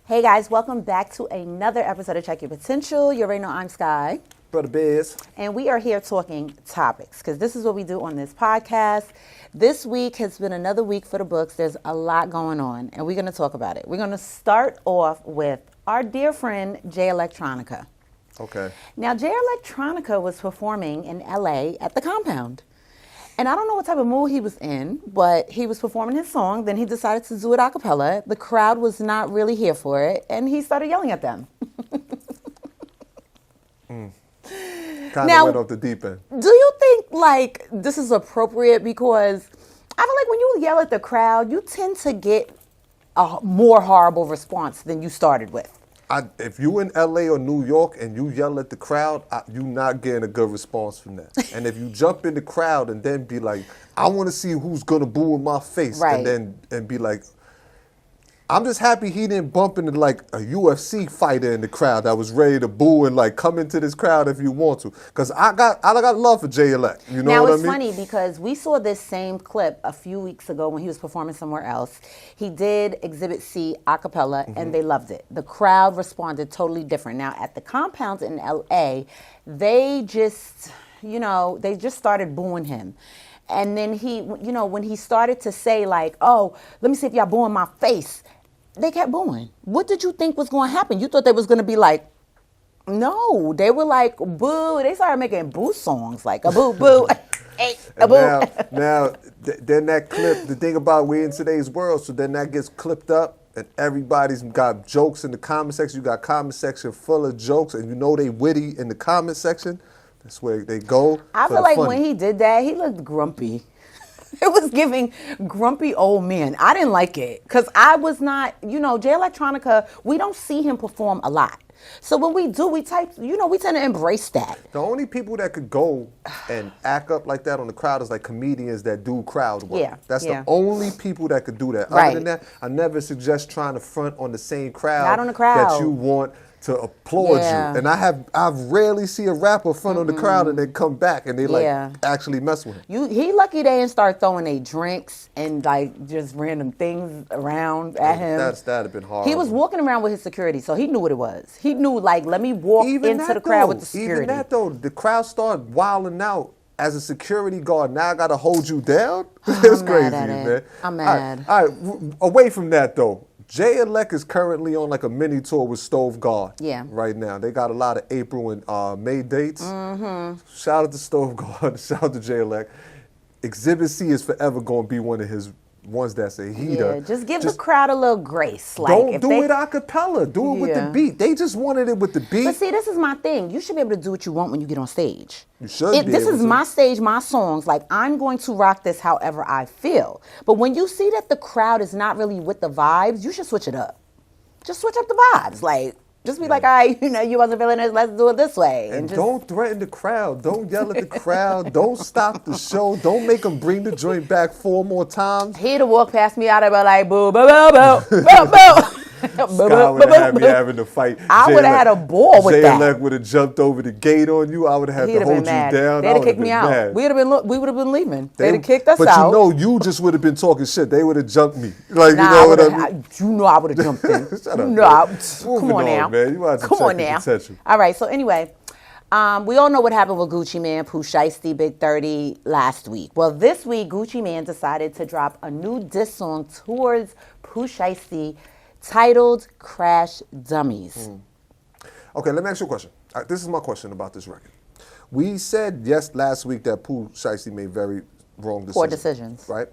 Hey guys, welcome back to another episode of Check Your Potential. You already know I'm Sky. Brother Biz. And we are here talking topics because this is what we do on this podcast. This week has been another week for the books. There's a lot going on and we're going to talk about it. We're going to start off with our dear friend Jay Electronica. Okay. Now, Jay Electronica was performing in LA at the Compound. And I don't know what type of mood he was in, but he was performing his song. Then he decided to do it a cappella. The crowd was not really here for it, and he started yelling at them. Kind of went off the deep end. Do you think, this is appropriate? Because I feel like when you yell at the crowd, you tend to get a more horrible response than you started with. If you in LA or New York and you yell at the crowd, you not getting a good response from that. And if you jump in the crowd and then be like, I want to see who's gonna boo in my face, right. and be like, I'm just happy he didn't bump into like a UFC fighter in the crowd that was ready to boo and like come into this crowd if you want to. Because I got love for Jay Elect. You know what I mean? Now, it's funny because we saw this same clip a few weeks ago when he was performing somewhere else. He did Exhibit C a cappella, and they loved it. The crowd responded totally different. Now, at the compounds in L.A., they just started booing him. And then he, when he started to say like, oh, let me see if y'all booing my face, they kept booing. What did you think was going to happen? You thought they was going to be like, no, they were like, boo. They started making boo songs, like a boo, boo, hey, a boo. Then that clip, the thing about we're in today's world, so then that gets clipped up and everybody's got jokes in the comment section. You got comment section full of jokes and you know they witty in the comment section. That's where they go. I feel like when he did that, he looked grumpy. It was giving grumpy old man. I didn't like it because I was not, Jay Electronica, we don't see him perform a lot. So when we do, we tend to embrace that. The only people that could go and act up like that on the crowd is like comedians that do crowd work. Yeah, That's the only people that could do that. Right. Other than that, I never suggest trying to front on the same crowd, not on the crowd that you want to applaud you. And I've rarely see a rapper front on the crowd and then come back and they actually mess with him. He lucky they didn't start throwing their drinks and like just random things around at him. That'd have been horrible. He was walking around with his security, so he knew what it was. He knew like, let me walk into the crowd with the security. Even that though, the crowd started wilding out. As a security guard, now I got to hold you down? It's crazy, man. I'm mad. All right, away from that though. Jay Elect is currently on like a mini tour with Stove God right now. They got a lot of April and May dates. Shout out to Stove God. Shout out to Jay Elect. Exhibit C is forever going to be one of his ones that's a heater. Yeah, just give the crowd a little grace. Like, don't do it a cappella. Do it with the beat. They just wanted it with the beat. But see, this is my thing. You should be able to do what you want when you get on stage. You should be This is my stage, my songs. Like, I'm going to rock this however I feel. But when you see that the crowd is not really with the vibes, you should switch it up. Just switch up the vibes. Like, just be like, all right, you wasn't feeling it, let's do it this way. And don't threaten the crowd. Don't yell at the crowd. Don't stop the show. Don't make them bring the joint back 4 more times. He'd have walked past me out of like, boo, boo, boo, boo, boo, boo. Sky would have had me having to fight. I would have had a ball with that. Jay Elect would have jumped over the gate on you. I would have had to hold you down. They'd have kicked me out. We would have been leaving. They'd have kicked us out. But you just would have been talking shit. They would have jumped me. Like, you know what I mean? I would have jumped in. Shut up. Come on now. Man. You want to come on now. All right. So anyway, we all know what happened with Gucci Mane, Pooh Shiesty, Big 30 last week. Well, this week, Gucci Mane decided to drop a new diss song towards Pooh Shiesty, titled Crash Dummies. Okay, let me ask you a question. This is my question about this record. We said last week that Pooh Shiesty made very wrong decisions. Poor decisions. Right?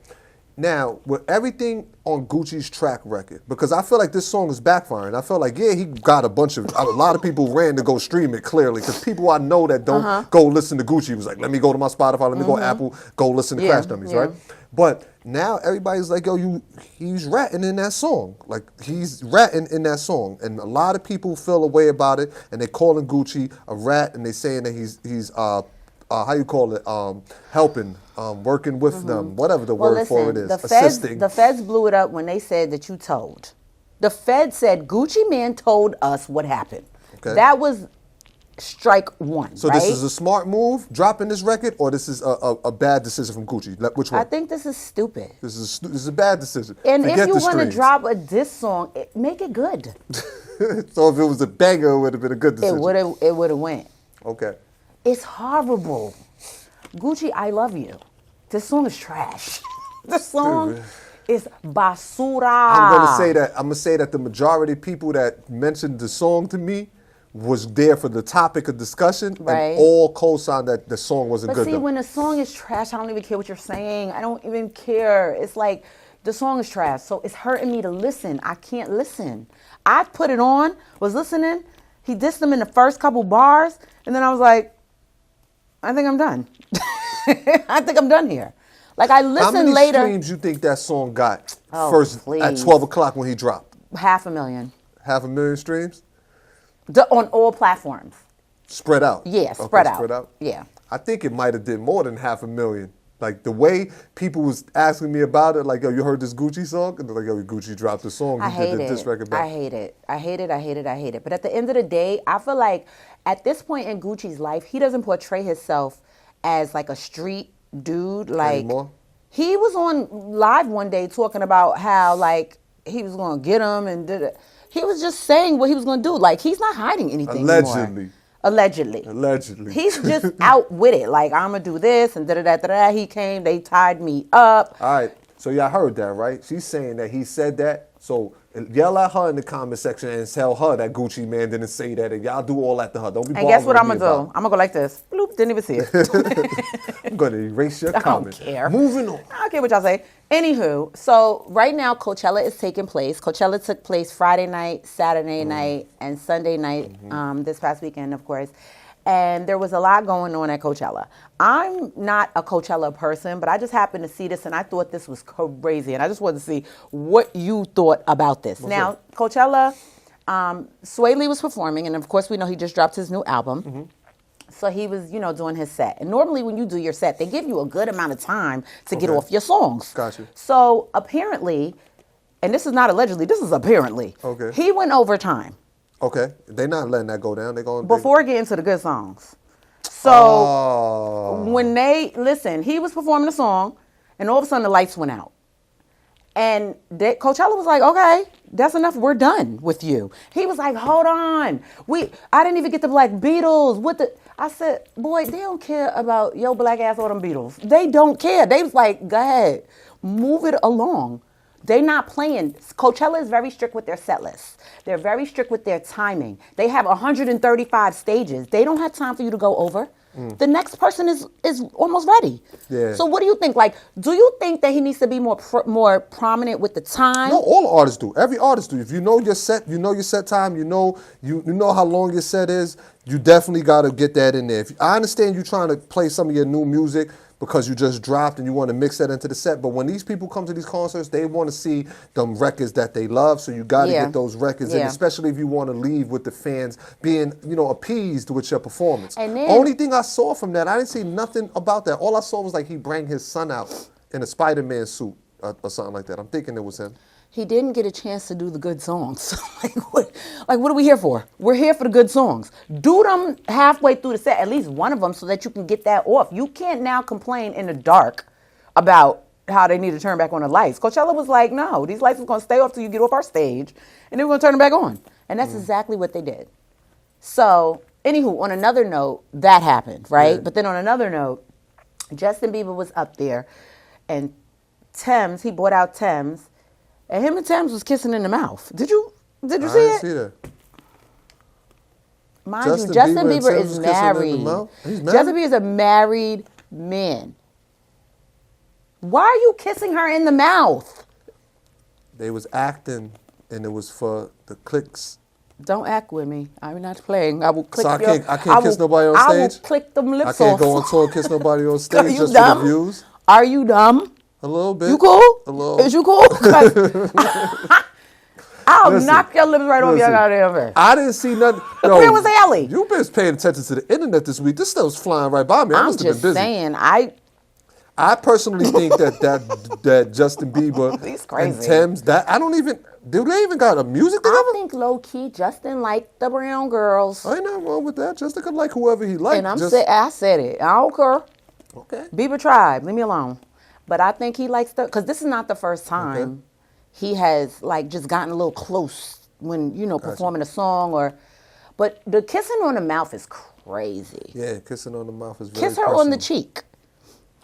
Now, with everything on Gucci's track record, because I feel like this song is backfiring. I feel like, he got a lot of people ran to go stream it clearly, because people I know that don't go listen to Gucci was like, let me go to my Spotify, let me go Apple, go listen to Crash Dummies, right? But now everybody's like, he's ratting in that song. Like, he's ratting in that song. And a lot of people feel a way about it, and they're calling Gucci a rat, and they're saying that he's how you call it, helping, working with them, whatever the word for it is, assisting. The feds blew it up when they said that you told. The Fed said Gucci Mane told us what happened. Okay. That was strike one. So right? this is a smart move, dropping this record, or this is a bad decision from Gucci? Which one? I think this is stupid. This is a bad decision. And Forget if you the want to streams. drop a diss song, make it good. So if it was a banger, it would have been a good decision. It would have went. Okay. It's horrible. Gucci, I love you. This song is trash. This song is basura. I'm gonna say that the majority of people that mentioned the song to me was there for the topic of discussion, Right. and all co-signed that the song wasn't But good. see, though. when a song is trash, I don't even care what you're saying. I don't even care. It's like the song is trash, so it's hurting me to listen. I can't listen. I put it on, was listening. He dissed them in the first couple bars, and then I was like, I think I'm done. I think I'm done here. Like I listened How many later. streams you think that song got Oh, first at please. 12 o'clock when he dropped? 500,000 500,000 streams? on all platforms. Spread out? Yeah, Okay, spread out. Spread out? Yeah. I think it might have did more than 500,000. Like the way people was asking me about it, like, yo, you heard this Gucci song? And they're like, yo, Gucci dropped the song. I He hate did it. this record back. I hate it. I hate it. I hate it. I hate it. But at the end of the day, I feel like at this point in Gucci's life, he doesn't portray himself as like a street dude. Like Anymore? he was on live one day talking about how like he was going to get him and did it. He was just saying what he was going to do. Like he's not hiding anything anymore. Allegedly. He's just out with it. Like, I'm going to do this and da-da-da-da-da. He came, they tied me up. All right. So y'all heard that, right? She's saying that he said that. So yell at her in the comment section and tell her that Gucci man didn't say that. And y'all do all that to her. Don't be And guess what I'm bothering going to me do? about I'm going to go like this. Bloop, didn't even see it. I'm going to erase your I don't comment. care. Moving on. I don't care what y'all say. Anywho, so right now Coachella is taking place. Coachella took place Friday night, Saturday night, and Sunday night this past weekend, of course. And there was a lot going on at Coachella. I'm not a Coachella person, but I just happened to see this and I thought this was crazy. And I just wanted to see what you thought about this. Now, Coachella, Sway Lee was performing, and of course we know he just dropped his new album. So he was, doing his set. And normally when you do your set, they give you a good amount of time to get off your songs. Gotcha. So apparently, and this is not allegedly, this is apparently, he went overtime. Okay. They're not letting that go down. They're going Before getting to the good songs. So when he was performing a song, and all of a sudden the lights went out. And Coachella was like, okay, that's enough. We're done with you. He was like, hold on. I didn't even get the Black Beatles. I said, boy, they don't care about your black ass or them Beatles. They don't care. They was like, go ahead, move it along. They're not playing. Coachella is very strict with their set lists. They're very strict with their timing. They have 135 stages. They don't have time for you to go over. The next person is almost ready. Yeah. So what do you think? Like, do you think that he needs to be more prominent with the time? No, all artists do. Every artist do. If you know your set, you know your set time, you know how long your set is, you definitely got to get that in there. I understand you trying to play some of your new music because you just dropped and you want to mix that into the set. But when these people come to these concerts, they want to see them records that they love. So you got to get those records in, especially if you want to leave with the fans being, appeased with your performance. And then, only thing I saw from that, I didn't see nothing about that. All I saw was like he bring his son out in a Spider-Man suit or something like that. I'm thinking it was him. He didn't get a chance to do the good songs. what are we here for? We're here for the good songs. Do them halfway through the set, at least one of them, so that you can get that off. You can't now complain in the dark about how they need to turn back on the lights. Coachella was like, no, these lights are going to stay off till you get off our stage, and then we're going to turn them back on. And that's exactly what they did. So, anywho, on another note, that happened, right? Yeah. But then on another note, Justin Bieber was up there, and he brought out Thames, and him and Thames was kissing in the mouth. Did you see it? I didn't see that. Mind you, Justin Bieber is married. He's married? Justin Bieber is a married man. Why are you kissing her in the mouth? They was acting, and it was for the clicks. Don't act with me. I'm not playing. I will click So I can't kiss nobody on stage? I will click them lips off. I can't go on tour and kiss nobody on stage you just dumb? for the views. Are you dumb? A little bit. You cool? A little. Is you cool? I'll knock your lips right off your goddamn face. I didn't see nothing. Where was Haley? You've been paying attention to the internet this week. This stuff was flying right by me. I must have been busy. Saying, I personally think that Justin Bieber He's crazy. and Thames, I don't even, Do they even got a music together? I think low key Justin liked the brown girls. Ain't nothing wrong with that. Justin could like whoever he likes. And I said it. I don't care. Okay. Bieber tribe, leave me alone. But I think he likes because this is not the first time he has like just gotten a little close when, performing a song but the kissing on the mouth is crazy. Yeah, kissing on the mouth is very Kiss her personal. on the cheek.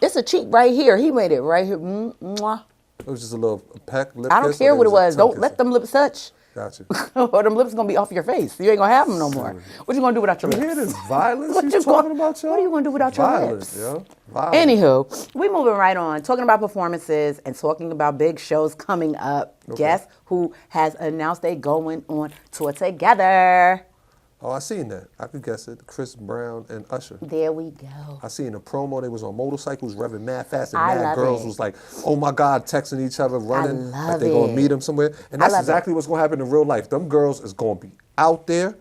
It's a cheek right here. He made it right here. Mwah. It was just a little peck, lip I don't kiss, care or what it a was. tongue Don't let kissing? them lips touch. Gotcha. Or them lips gonna be off your face. You ain't gonna have them no more. What you gonna do without your You lips? hear this violence What he's you talking gonna- about, y'all? what are you gonna do without your Violence, lips? yo. Violence. Anywho, we moving right on, talking about performances and talking about big shows coming up. Guess who has announced they going on tour together? Oh, I seen that. I could guess it. Chris Brown and Usher. There we go. I seen a promo. They was on motorcycles, revving mad fast, and I mad love girls it. was like, "Oh my God," texting each other, running love like they gonna it. meet them somewhere. And I that's love exactly what's gonna happen in real life. Them girls is gonna be out there.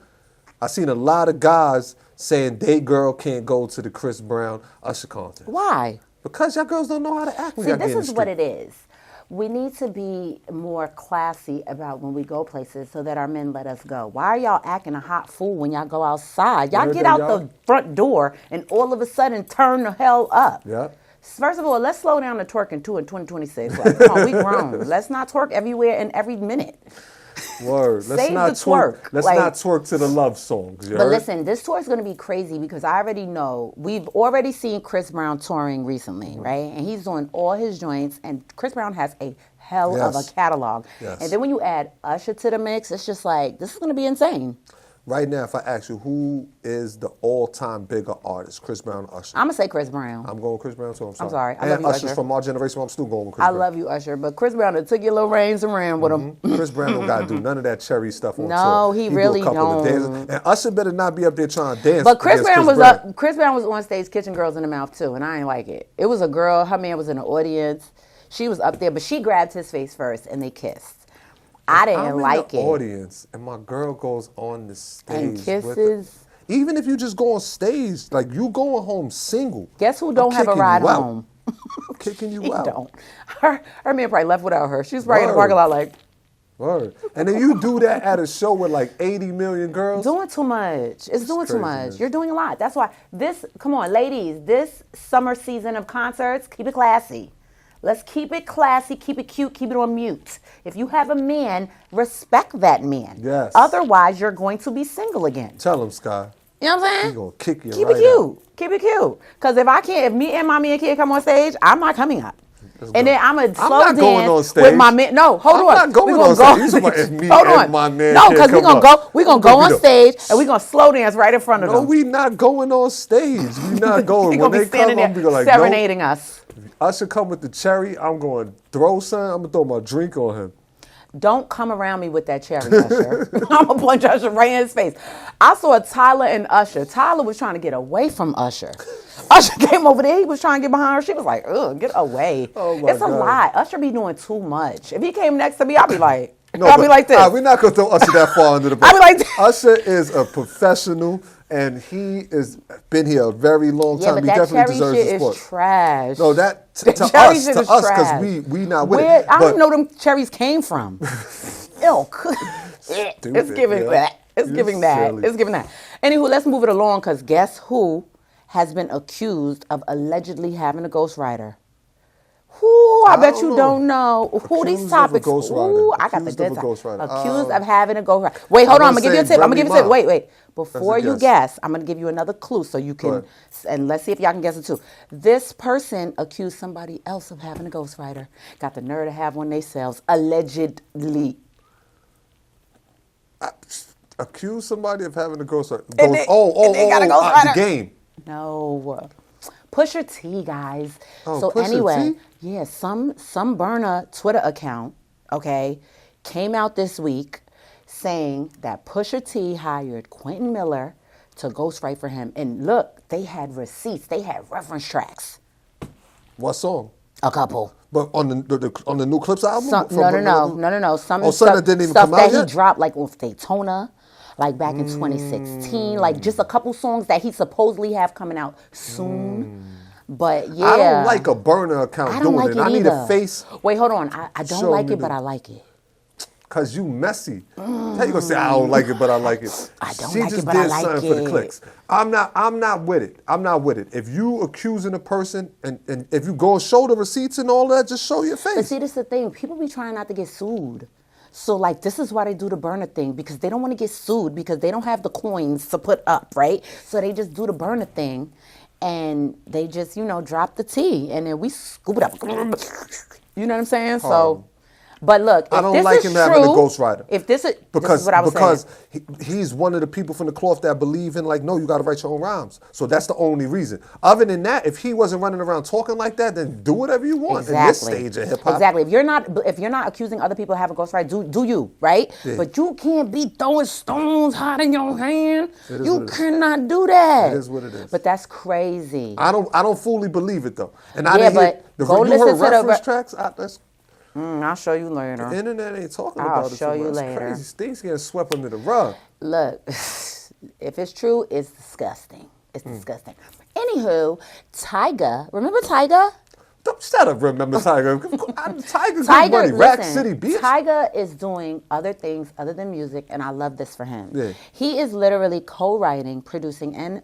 I seen a lot of guys saying they girl can't go to the Chris Brown Usher concert Why? because y'all girls don't know how to act. When See, y'all get this in is the what street. it is. We need to be more classy about when we go places so that our men let us go. Why are y'all acting a hot fool when y'all go outside? Y'all Where get they out y'all? the front door and all of a sudden turn the hell up. Yeah. First of all, let's slow down the twerking too in 2026. Like, come on, we grown. Let's not twerk everywhere and every minute. Word. Let's Save not the twerk. Let's Like- not twerk to the love songs. You But heard? listen, this tour is going to be crazy because I already know. We've already seen Chris Brown touring recently, right? And he's doing all his joints, and Chris Brown has a hell of a Yes. catalog. Yes. And then when you add Usher to the mix, it's just like, this is going to be insane. Right now, if I ask you who is the all-time bigger artist, Chris Brown or Usher? I'm going to say Chris Brown. I'm going with Chris Brown too. I'm sorry. sorry. I And love you, Usher's Usher. from our generation. I'm still going with Chris I Brown. love you, Usher, but Chris Brown that took your little reins and ran with him. Chris Brown don't got to do none of that cherry stuff on No, tour. he do really a couple of don't. dances. And Usher better not be up there trying to dance. But Chris against Brown was Brown. Chris Brown was on stage kissing girls in the mouth too, and I ain't like it. It was a girl, her man was in the audience. She was up there, but she grabbed his face first and they kissed. I didn't I'm like in the it. audience, and my girl goes on the stage And with kisses. her. Even if you just go on stage, like you going home single. Guess who I'm don't have a kicking ride you out. home? I'm kicking you He out. don't. Her man probably left without her. She was probably in the Word. parking lot like, Word. And then you do that at a show with like 80 million girls. doing too much. It's doing too craziness. much. You're doing a lot. That's why come on, ladies, this summer season of concerts, keep it classy. Let's keep it classy, keep it cute, keep it on mute. If you have a man, respect that man. Yes. Otherwise, you're going to be single again. Tell him, Sky. You know what I'm saying? He gonna kick you Keep right it cute. out. Keep it cute. Because if me and my man can't come on stage, I'm not coming up. Let's And go. then I'm going to slow not going on dance stage. with my man. No, hold I'm on. not going We gonna on stage. You talking about if me Hold and on. my man No, can't because we're come going up. we gonna We're go gonna on be the- stage and we're going to slow dance right in front of No, them. we not going on stage. We not going. They're When going to they be standing come, I'm there be like, serenading us. no. Usher come with the cherry. I'm going to throw something. I'm going to throw my drink on him. Don't come around me with that cherry, Usher. I'm going to punch Usher right in his face. I saw Tyler and Usher. Tyler was trying to get away from Usher. Usher came over there. He was trying to get behind her. She was like, ugh, get away. Oh, my It's a God. lot. Usher be doing too much. If he came next to me, I'd be like, No, I'd but, be like this. we're not going to throw Usher that far under the bus. I be like this. Usher is a professional, and he has been here a very long Yeah, time. but He that definitely cherry deserves shit the is sport. trash. No, that to The cherry us, shit to is us, trash. because we not with Where, it. I don't But even know where them cherries came from. Ilk. It's giving yeah. that. It's You're giving that. silly. It's giving that. Anywho, let's move it along because guess who has been accused of allegedly having a ghostwriter? Who? I bet don't you know. don't know. Who Accused these of a topics? ghostwriter. Ooh, I got the Accused of good a time. ghostwriter. Accused of having a ghostwriter. Wait, hold on. I'm gonna give you a tip. I'm gonna give you a tip. Wait. Before you guess. guess, I'm gonna give you another clue so you Go can, ahead. and let's see if y'all can guess it too. This person accused somebody else of having a ghostwriter. Got the nerve to have one themselves, allegedly. Accuse somebody of having a ghostwriter. And they got a ghostwriter. The game. No. Pusha T, guys. Oh, So Pusha anyway, T? yeah, some burner Twitter account, okay, came out this week saying that Pusha T hired Quentin Miller to ghostwrite for him. And look, they had receipts. They had reference tracks. What song? A couple. But on the new Clips album? No. Some Oh, some that didn't even stuff come out that yet? he dropped, like with Daytona, like back in 2016, like just a couple songs that he supposedly have coming out soon. But yeah, I don't like a burner account I don't doing like it. I need either. a face. Wait, hold on. I don't Show like me it, but the- I like it. Cause you messy. How you gonna say I don't like it, but I like it? I don't she like just it, but did I like something for the it. clicks. I'm not with it. I'm not with it. If you accusing a person and if you go and show the receipts and all that, just show your face. But see, this is the thing. People be trying not to get sued. So, like, this is why they do the burner thing, because they don't want to get sued because they don't have the coins to put up, right? So they just do the burner thing, and they just, drop the tea, and then we scoop it up. You know what I'm saying? So, but look, if I don't this like is him true, having a ghostwriter. If this is Because what I was saying. he's one of the people from the cloth that believe in, like, no, you got to write your own rhymes. So that's the only reason. Other than that, if he wasn't running around talking like that, then do whatever you want in this stage of hip hop. Exactly. If you're not accusing other people of having ghostwriter, do you, right? Yeah. But you can't be throwing stones hot in your hand. You what it is. cannot do that. It is what it is. But that's crazy. I don't fully believe it though. And I Yeah, didn't hear but go you listen heard to the reference tracks. That's I'll show you later. the internet ain't talking I'll about it. show so you much. later. Crazy things getting swept under the rug. Look, if it's true, it's disgusting. It's disgusting. Anywho, Tyga, remember Tyga? Don't shut up, remember Tiger. Tiger's Tyga, good money. Rack listen, City, bitch. Tyga is doing other things other than music, and I love this for him. Yeah. He is literally co-writing, producing, and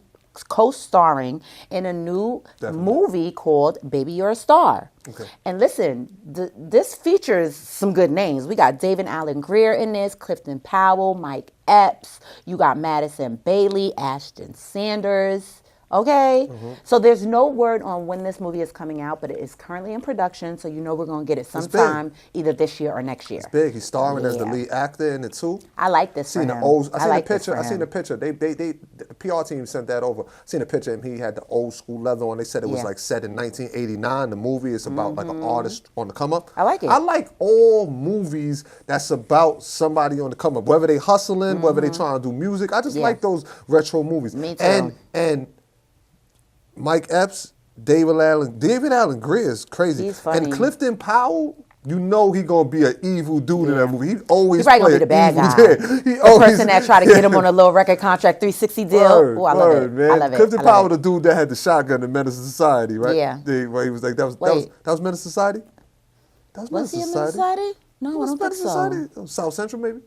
co-starring in a new movie called Baby You're a Star. Okay. And listen, this features some good names. We got David Allen Greer in this, Clifton Powell, Mike Epps. You got Madison Bailey, Ashton Sanders. Okay? So there's no word on when this movie is coming out, but it is currently in production, so we're going to get it sometime either this year or next year. It's big. He's starring as the lead actor in it too. I like this for him. I seen the picture. They the PR team sent that over. I seen a picture of him. He had the old school leather on. They said it was like set in 1989. The movie is about like an artist on the come up. I like it. I like all movies that's about somebody on the come up. Whether they hustling, whether they trying to do music. I just like those retro movies. Me too. And Mike Epps, David Allen Greer is crazy. He's funny. And Clifton Powell, you know he gonna be an evil dude in that movie. He always He's probably gonna be the bad guy. The person that tried to get him on a little record contract, 360 deal. Word, Oh, I love it. man. I love it. Clifton Powell, the dude that had the shotgun in Menace to Society, right? Yeah. Where he was like, that was Menace to Society? That was Was Menace he to in Society? Society? No, I don't think so. Society? South Central, maybe?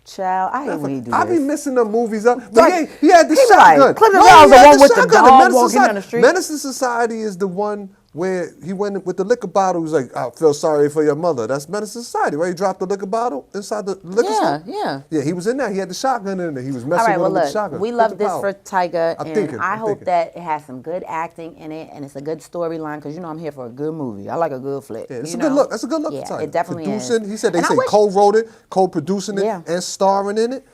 Child, I hate when you do I this. be missing the movies up. But Like, he had the he shotgun. like, Clifton No, Powell's he the had one with the shotgun in dog Menace walking Society. down the street. Menace to Society is the one where he went with the liquor bottle. He was like, I feel sorry for your mother. That's Menace to Society, right? He dropped the liquor bottle inside the liquor store. Yeah. Yeah, he was in there. He had the shotgun in there. He was messing All right, with well, him with the look, shotgun. we love Clifton this Powell. for Tyga, I'm and thinking, I I'm hope thinking. that it has some good acting in it, and it's a good storyline, because I'm here for a good movie. I like a good flick. Yeah, it's a good look. That's a good look Yeah, for Tyga. it definitely Producing, is. he said they And I say wish- co-wrote it, co-producing it, Yeah. and starring in it.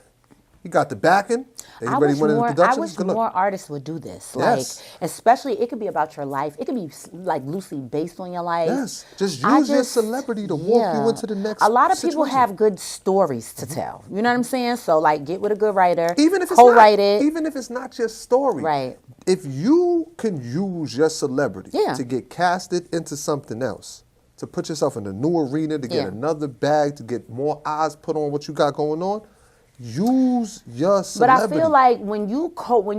He got the backing. I Everybody wish went in the more, production. I wish Good luck. more artists would do this. Yes. Like, especially, it could be about your life. It could be like loosely based on your life. Yes. Just use your celebrity to walk you into the next A lot of people situation. have good stories to tell. You know what I'm saying? So, like, get with a good writer. Even if it's co-write not, it. even if it's not your story. Right. If you can use your celebrity Yeah. to get casted into something else, to put yourself in a new arena, to get Yeah. another bag, to get more eyes put on what you got going on, use your But celebrity. I feel like when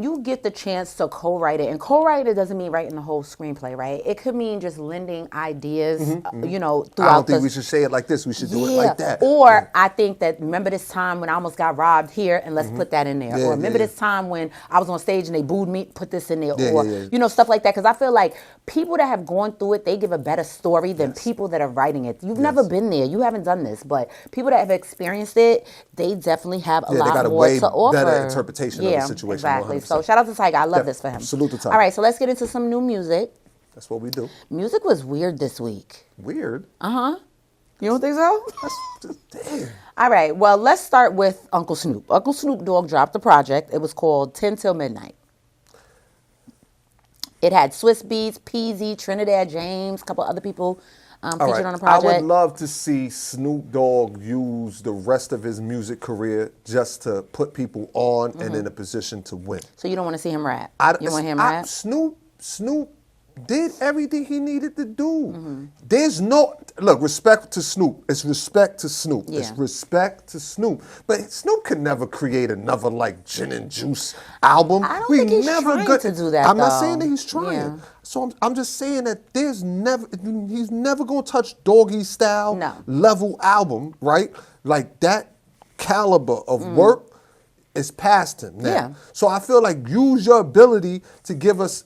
you get the chance to co-write it, and co-write it doesn't mean writing the whole screenplay, right? It could mean just lending ideas, throughout. I don't think we should say it like this. We should do it like that. Or I think that, remember this time when I almost got robbed here, and let's put that in there. Yeah, Or remember yeah, this time when I was on stage and they booed me, put this in there. Yeah, or yeah. stuff like that. Because I feel like people that have gone through it, they give a better story than people that are writing it. You've never been there. You haven't done this, but people that have experienced it, they definitely have a Yeah, they lot got a more way to offer. better interpretation of the situation, Exactly. 100%. So shout out to Tyga. I love this for him. Salute to Tyga. All right, so let's get into some new music. That's what we do. Music was weird this week. Weird. You don't think so? Damn. All right, well, let's start with Uncle Snoop. Uncle Snoop Dogg dropped a project. It was called 10 Till Midnight. It had Swiss Beats, Peasy, Trinidad James, a couple other people featured on the project. I would love to see Snoop Dogg use the rest of his music career just to put people on and in a position to win. So you don't want to see him rap? You want him I- rap? Snoop did everything he needed to do. There's no, look, respect to Snoop. It's respect to Snoop. Yeah. It's respect to Snoop. But Snoop can never create another like Gin and Juice album. I don't think he's trying to do that, I'm not though. saying that he's trying. Yeah. So I'm just saying that he's never gonna touch Doggy Style level album, right? Like that caliber of work is past him now. Yeah. So I feel like use your ability to give us,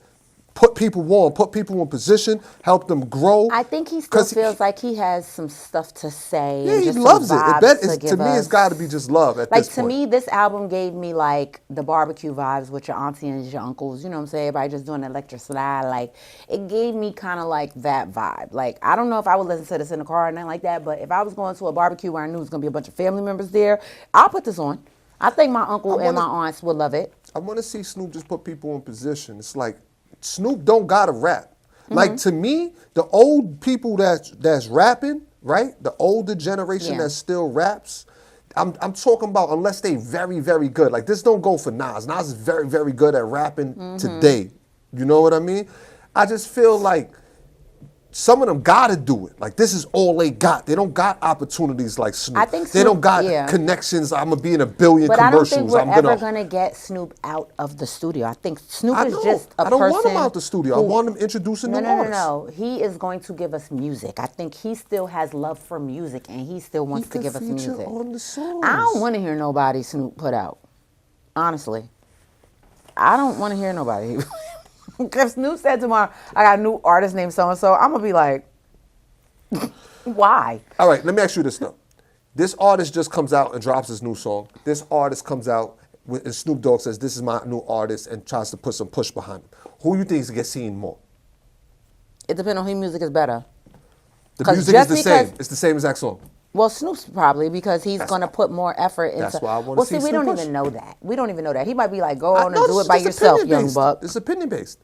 put people on, put people in position, help them grow. I think he still feels like he has some stuff to say. Yeah, and he just loves some it. vibes To me, it's got to be just love at like this point. to me, this album gave me like the barbecue vibes with your auntie and your uncles. You know what I'm saying? Everybody just doing electric slide. Like it gave me kind of like that vibe. Like I don't know if I would listen to this in the car or nothing like that, but if I was going to a barbecue where I knew it was gonna be a bunch of family members there, I'll put this on. I think my uncle and my aunts would love it. I want to see Snoop just put people in position. It's like Snoop don't gotta rap. Like to me, the old people that's rapping, right? The older generation that still raps. I'm talking about unless they very, very good. Like this don't go for Nas. Nas is very, very good at rapping today. You know what I mean? I just feel like some of them gotta do it. Like this is all they got. They don't got opportunities like Snoop. I think they don't Snoop- got yeah. connections. I'm gonna be in a billion But I don't think commercials. we're ever gonna get Snoop out of the studio. I think Snoop is just a person. I don't want him out the studio. I want him introducing new artists. No. He is going to give us music. I think he still has love for music, and he still wants to give us music. On the songs. I don't want to hear nobody Snoop put out. Honestly, I don't want to hear nobody. If Snoop said tomorrow, I got a new artist named so and so, I'm gonna be like, why? All right, let me ask you this though. This artist just comes out and drops his new song. This artist comes out and Snoop Dogg says, "This is my new artist," and tries to put some push behind him. Who you think is gonna get seen more? It depends on whose music is better. The music is the same. It's the same exact song. Well, Snoop's probably because he's going to put more effort into. That's why I want to see we Snoop don't push. even know that. We don't even know that. He might be like, go on and do it by yourself, young buck. It's opinion based.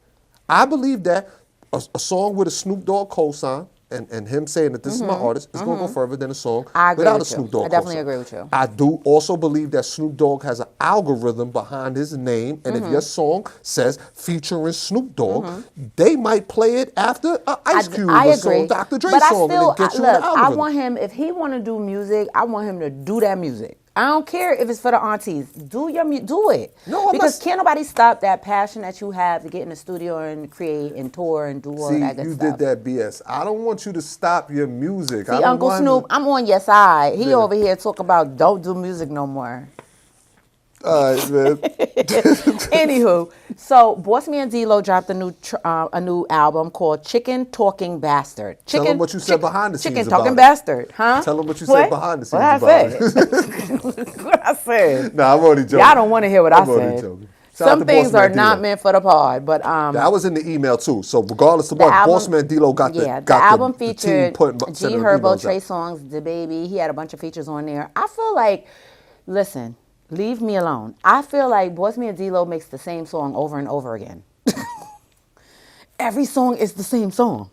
I believe that a song with a Snoop Dogg cosign and him saying that this is my artist is going to go further than a song without a Snoop Dogg I definitely cosign. agree with you. I do also believe that Snoop Dogg has an algorithm behind his name, and if your song says featuring Snoop Dogg, they might play it after Ice Cube or some Dr. Dre song, and it gets you in the algorithm. I want him, if he want to do music, I want him to do that music. I don't care if it's for the aunties. Do it. No, because can't nobody stop that passion that you have to get in the studio and create and tour and do all that good you stuff. did that BS. I don't want you to stop your music. See, Uncle Snoop, I'm on your side. He over here talking about don't do music no more. All right, man. Anywho, so Bossman Dlow dropped a new album called Chicken Talking Bastard. Tell him what you said behind the scenes Chicken about Talking it. Bastard, huh? Tell him what you said behind the scenes What about it. What I said? Nah, I'm only joking. Y'all don't want to hear what I I'm only said. joking. Shout out Some to things Bossman are not Dlow. meant for the pod, but That was in the email too. So regardless of what, Bossman Dlow got the album featured G sending Herbo, emails Trey out. Songz, the baby. He had a bunch of features on there. I feel like, listen, leave me alone. I feel like Bossman Dlow makes the same song over and over again. Every song is the same song.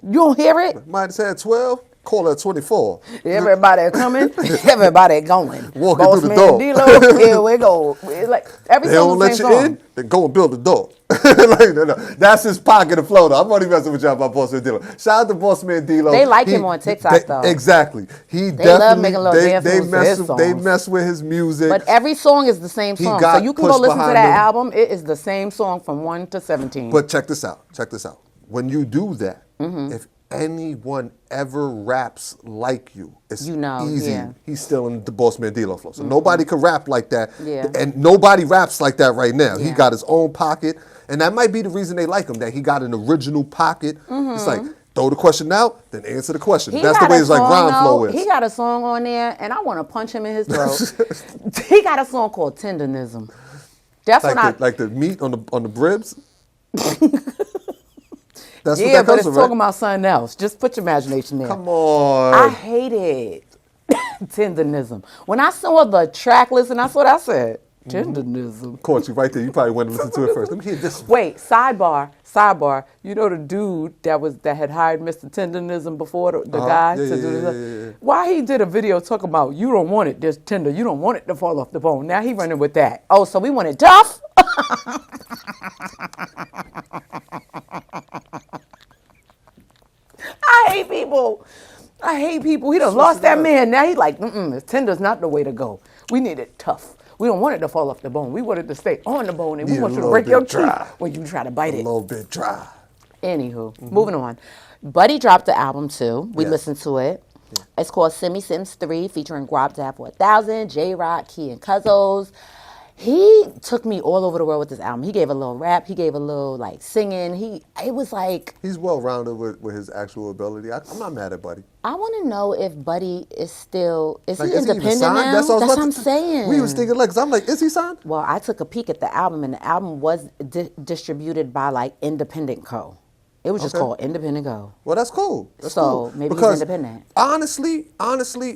You don't hear it? Might have said 12. Call it 24. Everybody coming, everybody going. Walking through the Bossman door. Dlow, here we go. It's like every They song don't is the let same you song. in, then go and build a door. Like, no. That's his pocket of flow, though. I'm only messing with y'all about Bossman Dlow. Shout out to Bossman Dlow. They like him on TikTok, though. Exactly. They love making little dance moves to his They songs. mess with his music. But every song is the same song. So got you can go pushed listen to behind that him. album. It is the same song from 1 to 17. But check this out. When you do that, Mm-hmm. if anyone ever raps like you, it's easy. yeah. He's still in the Bossman Dlow flow. So nobody can rap like that. Yeah. And nobody raps like that right now. He Yeah. got his own pocket. And that might be the reason they like him, that he got an original pocket. It's like, throw the question out, then answer the question. That's the way his rhyme flow is. He got a song on there, and I want to punch him in his throat. He got a song called Tendonism. That's like the meat on the bribs. That's yeah, what that but it's comes from, talking right? about something else. Just put your imagination there. Come on. I hate it. Tendonism. When I saw the track list, and that's what I said. Tendonism. Caught you right there. You probably went to listen to it first. Let me hear this. Wait, sidebar. You know the dude that had hired Mr. Tendonism before the guy to do this? Yeah. Why he did a video talking about you don't want it this tender, you don't want it to fall off the bone. Now he running with that. Oh, so we want it tough? people. I hate people. He done lost that man. Now he's like, tender's not the way to go. We need it tough. We don't want it to fall off the bone. We want it to stay on the bone, and we want you to break your teeth when you try to bite it. A little bit dry. Anywho, moving on. Buddy dropped the album too. We listened to it. Yeah. It's called Semi Sims 3, featuring Guap Dap 1000, J-Rock, Key and Cuzzos. He took me all over the world with this album. He gave a little rap. He gave a little like singing. It was like, he's well rounded with his actual ability. I'm not mad at Buddy. I want to know if Buddy is still he like, independent now? That's what I'm saying. We was thinking like, cause I'm like, is he signed? Well, I took a peek at the album, and the album was distributed by like Independent Co. It was just called Independent Go. Well, that's cool. That's cool. So maybe he's independent. Honestly,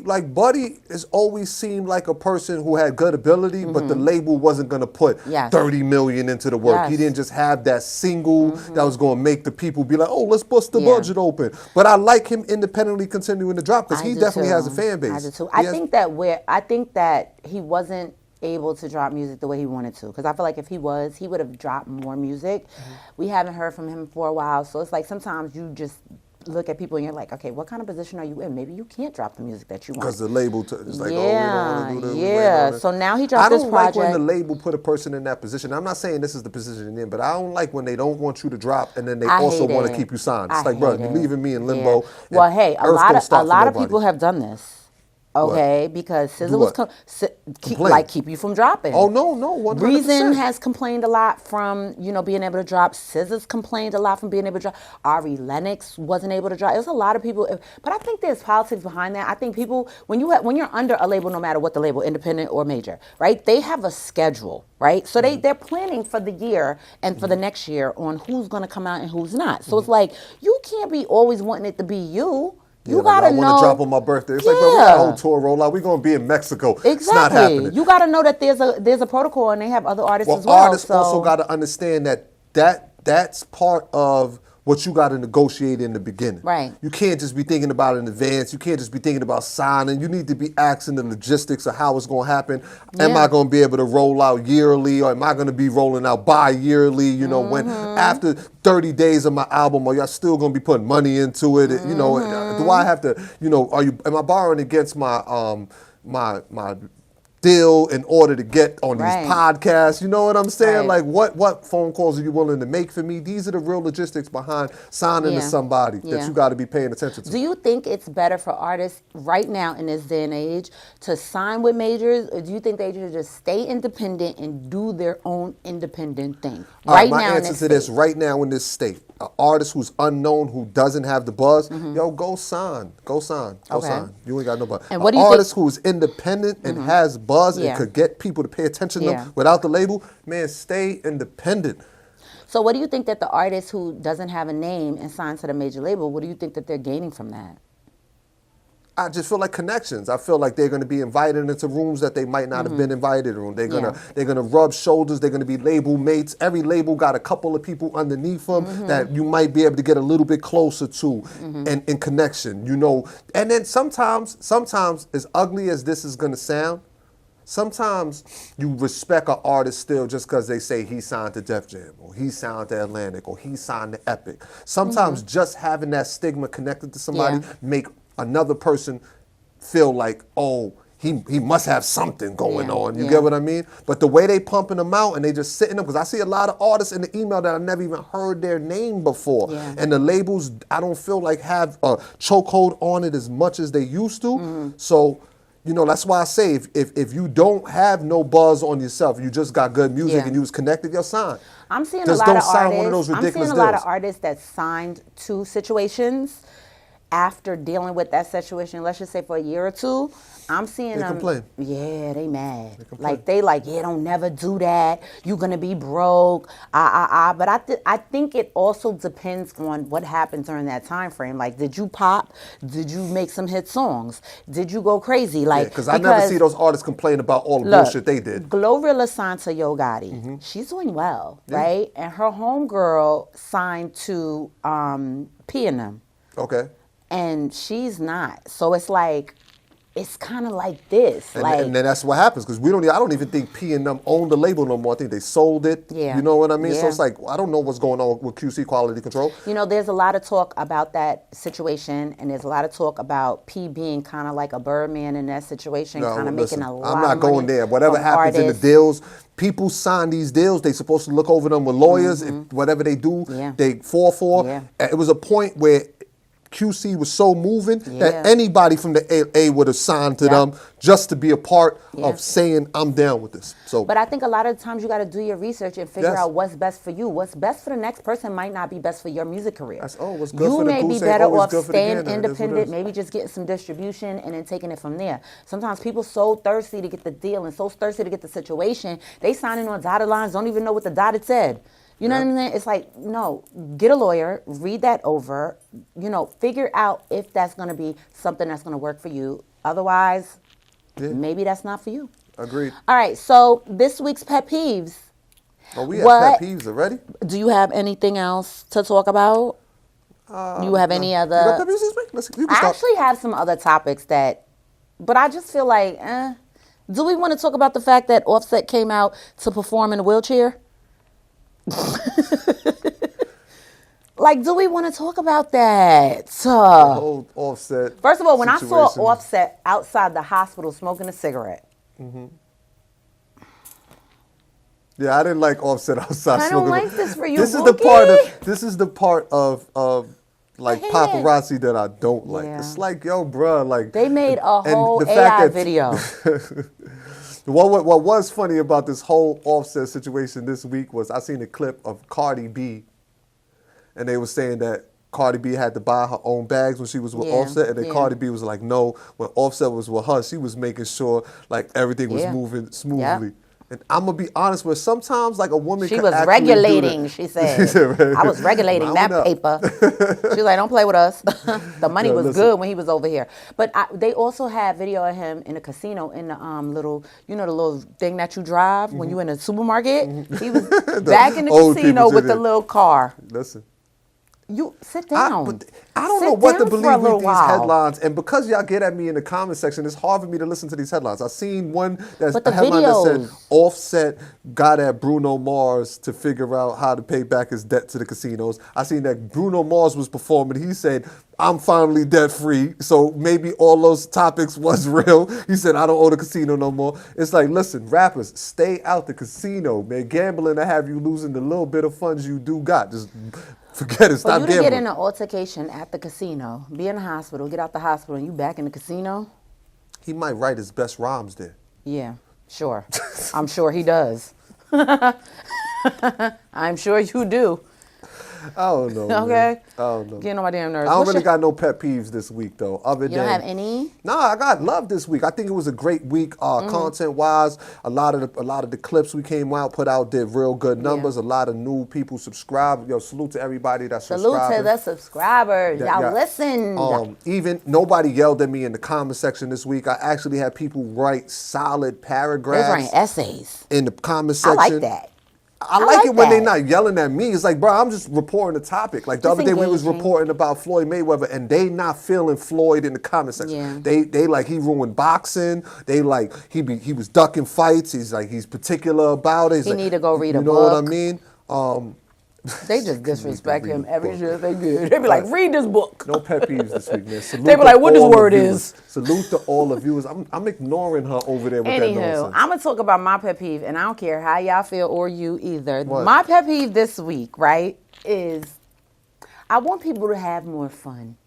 like Buddy has always seemed like a person who had good ability, but the label wasn't going to put $30 million into the work. Yes. He didn't just have that single that was going to make the people be like, oh, let's bust the budget open. But I like him independently continuing to drop because he definitely has a fan base. I do too. I think that he wasn't able to drop music the way he wanted to, because I feel like if he was, he would have dropped more music. We haven't heard from him for a while, so it's like sometimes you just look at people and you're like, okay, what kind of position are you in? Maybe you can't drop the music that you want. Because the label is like, oh, we don't want to do this. Yeah, so now he dropped this project. I don't like when the label put a person in that position. I'm not saying this is the position you're in, but I don't like when they don't want you to drop and then they also want to keep you signed. It's like, bro, you're leaving me in limbo. Yeah. Well, hey, a lot of people have done this. Okay, because SZA was keep you from dropping. Oh no, 100%. Reason has complained a lot from being able to drop. SZA's complained a lot from being able to drop. Ari Lennox wasn't able to drop. It was a lot of people, but I think there's politics behind that. I think people when you're under a label, no matter what the label, independent or major, right? They have a schedule, right? So they're planning for the year and for the next year on who's going to come out and who's not. So it's like you can't be always wanting it to be you. You gotta know. I want to drop on my birthday. It's like, bro, we got a whole tour rollout. We're gonna be in Mexico. Exactly. It's not happening. You gotta know that there's a protocol, and they have other artists as well. Artists also gotta understand that's part of what you got to negotiate in the beginning. Right. You can't just be thinking about it in advance. You can't just be thinking about signing. You need to be asking the logistics of how it's going to happen. Yeah. Am I going to be able to roll out yearly, or am I going to be rolling out bi-yearly? When after 30 days of my album, are y'all still going to be putting money into it? Do I have to? Am I borrowing against my my deal in order to get on these podcasts? You know what I'm saying? Like what phone calls are you willing to make for me? These are the real logistics behind signing to somebody that you got to be paying attention to. Do you think it's better for artists right now in this day and age to sign with majors, or do you think they should just stay independent and do their own indendependent thing? My answer to this right now in this state, an artist who's unknown, who doesn't have the buzz, go sign. You ain't got no buzz. And what do you artist who's independent and has buzz and could get people to pay attention to them without the label, man, stay independent. So what do you think that the artist who doesn't have a name and signs to the major label, what do you think that they're gaining from that? I just feel like connections. I feel like they're going to be invited into rooms that they might not have been invited in. They're gonna rub shoulders. They're going to be label mates. Every label got a couple of people underneath them that you might be able to get a little bit closer to and in connection. And then sometimes, as ugly as this is going to sound, sometimes you respect an artist still just because they say he signed to Def Jam, or he signed to Atlantic, or he signed to Epic. Sometimes just having that stigma connected to somebody make another person feel like, oh, he must have something going on. You get what I mean? But the way they pumping them out and they just sitting them, because I see a lot of artists in the email that I never even heard their name before. Yeah. And the labels, I don't feel like have a chokehold on it as much as they used to. So, that's why I say if you don't have no buzz on yourself, you just got good music and you was connected, you'll sign. I'm seeing a lot of artists that signed to situations after dealing with that situation, let's just say for a year or two. I'm seeing them. Complain. Yeah, they mad. They don't never do that. You're gonna be broke. But I think it also depends on what happens during that time frame. Like, did you pop? Did you make some hit songs? Did you go crazy? Because I never see those artists complain about all the bullshit they did. Glorilla signed to Yo Gotti. She's doing well, right? And her homegirl signed to P&M. Okay. And she's not. So it's like, it's kind of like this. And then that's what happens because I don't even think P and them own the label no more. I think they sold it. Yeah. You know what I mean? Yeah. So it's like, I don't know what's going on with QC quality control. You know, there's a lot of talk about that situation, and there's a lot of talk about P being kind of like a Birdman in that situation, kind of making a lot of money. I'm not going there. Whatever happens in the deals, people sign these deals. They supposed to look over them with lawyers. If whatever they do, they fall for. Yeah. It was a point where QC was so moving that anybody from the A would have signed to them just to be a part of saying, I'm down with this. So, but I think a lot of times you got to do your research and figure out what's best for you. What's best for the next person might not be best for your music career. What's good you for the may goose be better off good for the staying gander. independent, maybe just getting some distribution and then taking it from there. Sometimes people so thirsty to get the deal and so thirsty to get the situation, they signing on dotted lines, don't even know what the dotted said. You know what I mean? It's like, no, get a lawyer, read that over, figure out if that's going to be something that's going to work for you. Otherwise, maybe that's not for you. Agreed. All right, so this week's pet peeves. Oh, we have pet peeves already? Do you have anything else to talk about? You have any other? You got pet peeves this week? I actually have some other topics but I just feel like, do we want to talk about the fact that Offset came out to perform in a wheelchair? Like, do we want to talk about that? The whole Offset. First of all, when situation. I saw Offset outside the hospital smoking a cigarette. Yeah, I didn't like Offset outside I smoking. don't like this for you, This is the part of like paparazzi that I don't like. Yeah. It's like, yo, bruh, like They made a whole the AI fact that- video. What was funny about this whole Offset situation this week was I seen a clip of Cardi B, and they were saying that Cardi B had to buy her own bags when she was with Offset, and then Cardi B was like, no, when Offset was with her, she was making sure like everything was moving smoothly. Yeah. And I'm gonna be honest with sometimes like a woman She could was actually regulating, do that. she said. I was regulating that paper. She was like, don't play with us. The money was good when he was over here. But they also had video of him in a casino in the little, the little thing that you drive when you in a supermarket. He was back in the casino with the little car. Listen. You sit down. But I don't know what to believe with these headlines. And because y'all get at me in the comment section, it's hard for me to listen to these headlines. I seen one that's a headline that said Offset got at Bruno Mars to figure out how to pay back his debt to the casinos. I seen that Bruno Mars was performing. He said, I'm finally debt free. So maybe all those topics was real. He said, I don't owe the casino no more. It's like, listen, rappers, stay out the casino, man. Gambling to have you losing the little bit of funds you do got. Just forget it. Stop gambling. For you to get in an altercation at the casino, be in the hospital, get out the hospital, and you back in the casino? He might write his best rhymes there. Yeah, sure. I'm sure he does. I'm sure you do. I don't know. Okay. Man. I don't know. Getting on my damn nerves. I don't really got no pet peeves this week though. You don't have any? Nah, I got love this week. I think it was a great week, content wise. A lot of the clips we came out, put out did real good numbers. A lot of new people subscribed. Yo, salute to everybody that subscribed. Salute to the subscribers. Y'all listen. Even nobody yelled at me in the comment section this week. I actually had people write solid paragraphs. They writing essays In the comment section. I like that. I like it when they're not yelling at me. It's like, bro, I'm just reporting a topic. Like the other day we was reporting about Floyd Mayweather, and they not feeling Floyd in the comment section. Yeah. They like he ruined boxing. They like he was ducking fights. He's particular about it. He need to go read a book. You know what I mean? They just disrespect him every year they good. They be like, read this book. No pet peeves this week, man. Salute they be like, what this word is? Salute to all the viewers. I'm ignoring her over there with that nonsense. I'm going to talk about my pet peeve, and I don't care how y'all feel or you either. What? My pet peeve this week, right, is I want people to have more fun.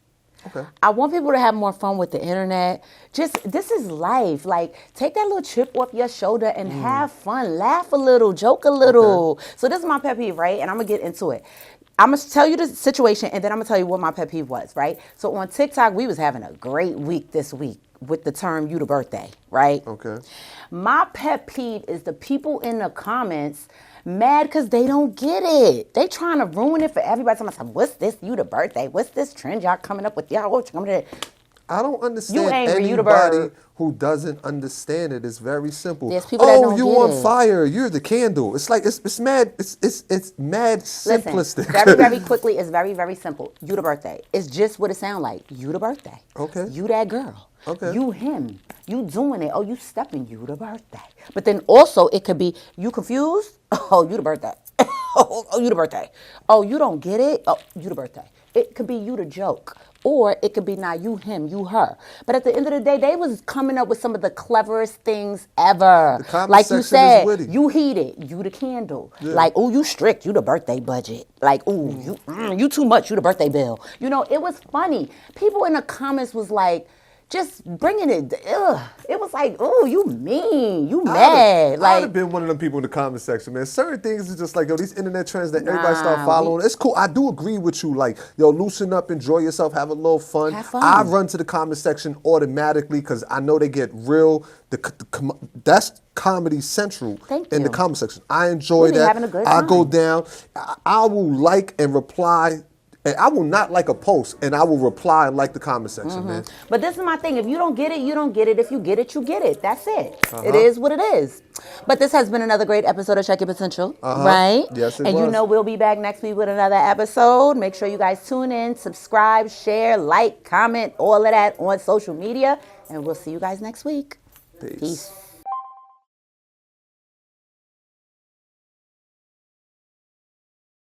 Okay. I want people to have more fun with the internet. This is life. Like, take that little chip off your shoulder and have fun. Laugh a little, joke a little. Okay. So this is my pet peeve, right? And I'm going to get into it. I'm going to tell you the situation, and then I'm going to tell you what my pet peeve was, right? So on TikTok, we was having a great week this week with the term you the birthday, right? Okay. My pet peeve is the people in the comments mad because they don't get it. They trying to ruin it for everybody. Somebody said, what's this? You the birthday? What's this trend y'all coming up with? Y'all coming to I don't understand you angry, anybody who doesn't understand it. It's very simple. There's people that don't you get on it. fire. You're the candle. It's like it's mad. It's mad simplistic. Listen, very, very quickly, it's very, very simple. You the birthday. It's just what it sound like. You the birthday. Okay. You that girl. Okay. You him. You doing it. Oh, you stepping. You the birthday. But then also it could be you confused. Oh, you the birthday. Oh, you the birthday. Oh, you don't get it. Oh, you the birthday. It could be you the joke. Or it could be not you him, you her. But at the end of the day, they was coming up with some of the cleverest things ever. The comment like you section said, is witty. you heated, you the candle. Like, oh, you strict, you the birthday budget. Like, oh, you too much, you the birthday bill. You know, it was funny. People in the comments was like, just bringing it. Ugh. It was like, oh, you mean, you mad. I'd Like, have been one of them people in the comment section, man. Certain things is just like, yo, these internet trends that everybody start following. It's cool. I do agree with you. Like, yo, loosen up, enjoy yourself, have a little fun. Have fun. I run to the comment section automatically because I know they get real. That's Comedy Central in the comment section. I enjoy We be that. having a good I go time. down. I will like and reply. And I will not like a post, and I will reply and like the comment section, man. but this is my thing. If you don't get it, you don't get it. If you get it, you get it. That's it. It is what it is. But this has been another great episode of Check Your Potential, right? Yes, it And was. you know we'll be back next week with another episode. Make sure you guys tune in, subscribe, share, like, comment, all of that on social media. And we'll see you guys next week. Peace. Peace.